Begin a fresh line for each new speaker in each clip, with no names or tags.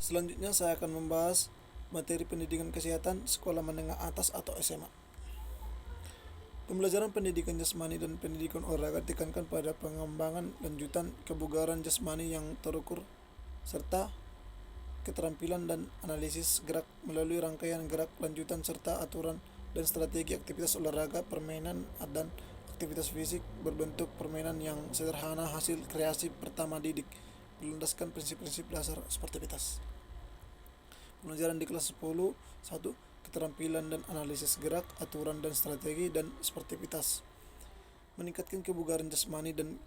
Selanjutnya saya akan membahas materi pendidikan kesehatan sekolah menengah atas atau SMA. Pembelajaran pendidikan jasmani dan pendidikan olahraga tekankan pada pengembangan lanjutan kebugaran jasmani yang terukur serta keterampilan dan analisis gerak melalui rangkaian gerak lanjutan serta aturan dan strategi aktivitas olahraga, permainan, dan aktivitas fisik berbentuk permainan yang sederhana hasil kreasi pertama didik berlandaskan prinsip-prinsip dasar sportivitas. Pembelajaran di kelas 10 1. Keterampilan dan analisis gerak, aturan dan strategi, dan sportivitas. Meningkatkan kebugaran jasmani dan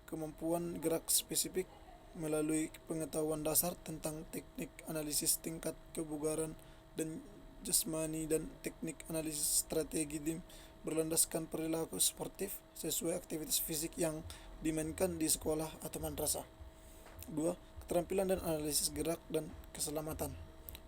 kemampuan gerak spesifik melalui pengetahuan dasar tentang teknik analisis tingkat kebugaran dan jasmani dan teknik analisis strategi berlandaskan perilaku sportif sesuai aktivitas fisik yang dimainkan di sekolah atau madrasah. 2. Keterampilan dan analisis gerak dan keselamatan.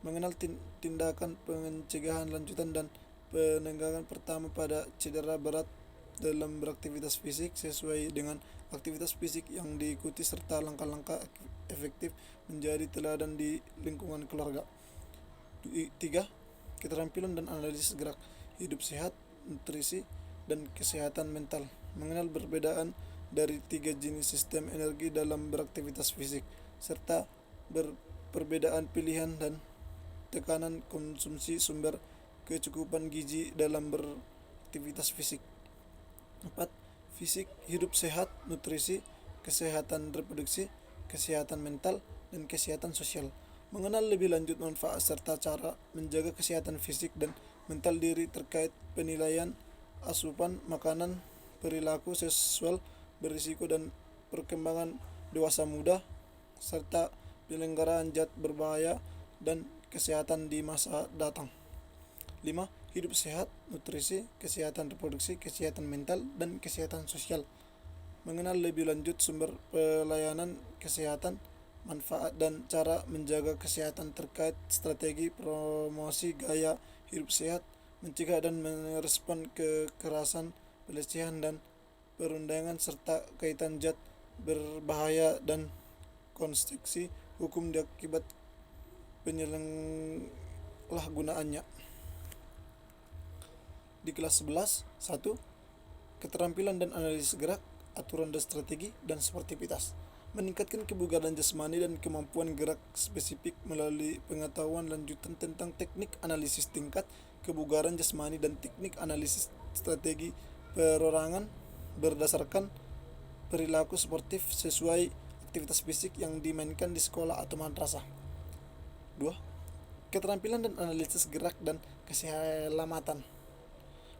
Mengenal tindakan pencegahan lanjutan dan penegakan pertama pada cedera berat dalam beraktivitas fisik sesuai dengan aktivitas fisik yang diikuti serta langkah-langkah efektif menjadi teladan di lingkungan keluarga. 3. Keterampilan dan analisis gerak, hidup sehat, nutrisi, dan kesehatan mental. Mengenal perbedaan dari 3 jenis sistem energi dalam beraktivitas fisik serta perbedaan pilihan dan tekanan konsumsi sumber kecukupan gizi dalam beraktivitas fisik. 4. Fisik, hidup sehat, nutrisi, kesehatan reproduksi, kesehatan mental, dan kesehatan sosial. Mengenal lebih lanjut manfaat serta cara menjaga kesehatan fisik dan mental diri terkait penilaian asupan makanan, perilaku seksual berisiko dan perkembangan dewasa muda, serta penyelenggaraan zat berbahaya dan kesehatan di masa datang. 5. Hidup sehat, nutrisi, kesehatan reproduksi, kesehatan mental, dan kesehatan sosial. Mengenal lebih lanjut sumber pelayanan kesehatan, manfaat dan cara menjaga kesehatan terkait strategi promosi gaya hidup sehat, mencegah dan merespon kekerasan, pelecehan, dan perundangan serta kaitan zat berbahaya dan konstruksi hukum akibat penyalahgunaannya. Di kelas 11 1. Keterampilan dan analisis gerak, aturan dan strategi, dan sportivitas. Meningkatkan kebugaran jasmani dan kemampuan gerak spesifik melalui pengetahuan lanjutan tentang teknik analisis tingkat kebugaran jasmani dan teknik analisis strategi perorangan berdasarkan perilaku sportif sesuai aktivitas fisik yang dimainkan di sekolah atau madrasah. 2. Keterampilan dan analisis gerak dan keselamatan.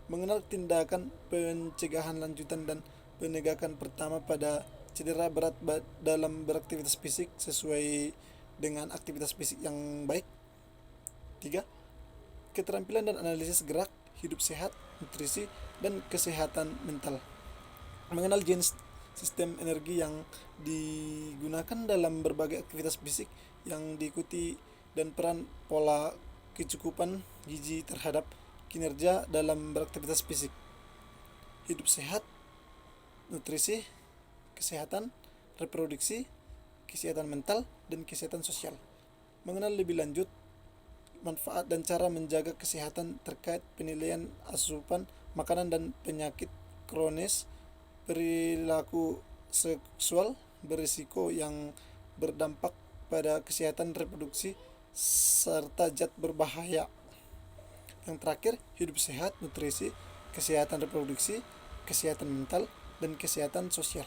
Mengenal tindakan pencegahan lanjutan dan penegakan pertama pada cedera berat dalam beraktivitas fisik sesuai dengan aktivitas fisik yang baik. 3. Keterampilan dan analisis gerak, hidup sehat, nutrisi, dan kesehatan mental. Mengenal jenis sistem energi yang digunakan dalam berbagai aktivitas fisik yang diikuti dan peran pola kecukupan gizi terhadap kinerja dalam beraktivitas fisik. Hidup sehat, nutrisi, kesehatan reproduksi, kesehatan mental, dan kesehatan sosial. Mengenal lebih lanjut manfaat dan cara menjaga kesehatan terkait penilaian asupan makanan dan penyakit kronis, perilaku seksual berisiko yang berdampak pada kesehatan reproduksi serta zat berbahaya. Yang terakhir, hidup sehat, nutrisi, kesehatan reproduksi, kesehatan mental, dan kesehatan sosial.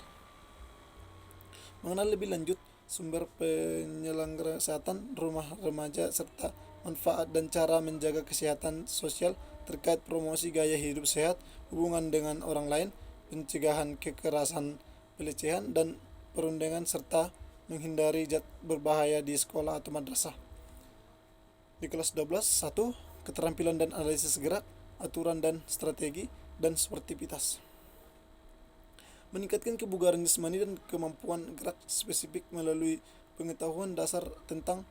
Mengenal lebih lanjut sumber penyelenggara kesehatan rumah remaja serta manfaat dan cara menjaga kesehatan sosial terkait promosi gaya hidup sehat, hubungan dengan orang lain, pencegahan kekerasan, pelecehan, dan perundungan serta menghindari zat berbahaya di sekolah atau madrasah. Di kelas 12 1. Keterampilan dan analisis gerak, aturan dan strategi, dan sportivitas. Meningkatkan kebugaran jasmani dan kemampuan gerak spesifik melalui pengetahuan dasar tentang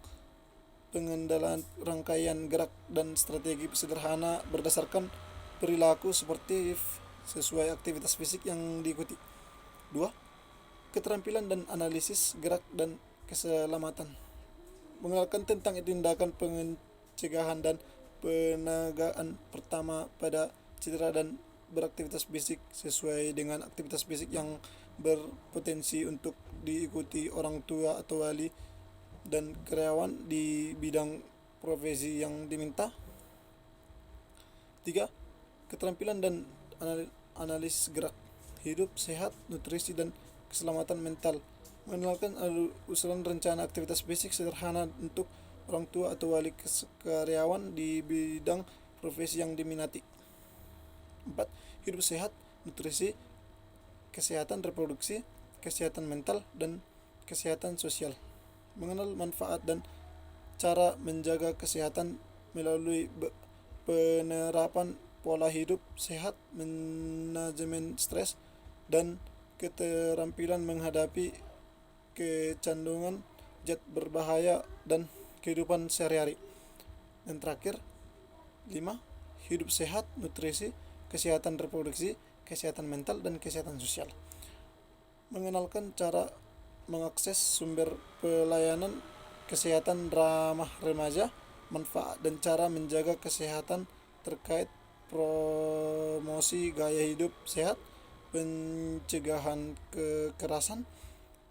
pengendalian rangkaian gerak dan strategi sederhana berdasarkan perilaku sportif sesuai aktivitas fisik yang diikuti. 2. Keterampilan dan analisis gerak dan keselamatan. mengenalkan tentang tindakan pencegahan dan penegakan pertama pada cedera dan beraktivitas fisik sesuai dengan aktivitas fisik yang berpotensi untuk diikuti orang tua atau wali dan karyawan di bidang profesi yang diminta. 3. Keterampilan dan analisis gerak hidup sehat, nutrisi, dan keselamatan mental. Mengenalkan usulan rencana aktivitas fisik sederhana untuk orang tua atau wali karyawan di bidang profesi yang diminati. 4. Hidup sehat, nutrisi, kesehatan reproduksi, kesehatan mental, dan kesehatan sosial. Mengenal manfaat dan cara menjaga kesehatan melalui penerapan pola hidup sehat, manajemen stres, dan keterampilan menghadapi kecanduan zat berbahaya dan kehidupan sehari-hari. Dan terakhir, 5. Hidup sehat, nutrisi, kesehatan reproduksi, kesehatan mental, dan kesehatan sosial. Mengenalkan cara mengakses sumber pelayanan kesehatan ramah remaja, manfaat dan cara menjaga kesehatan terkait promosi gaya hidup sehat, pencegahan kekerasan,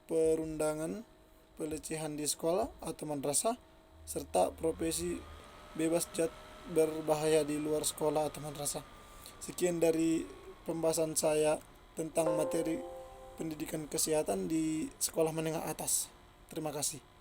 perundangan, pelecehan di sekolah atau madrasah, serta profesi bebas zat berbahaya di luar sekolah atau madrasah. Sekian dari pembahasan saya tentang materi pendidikan kesehatan di sekolah menengah atas. Terima kasih.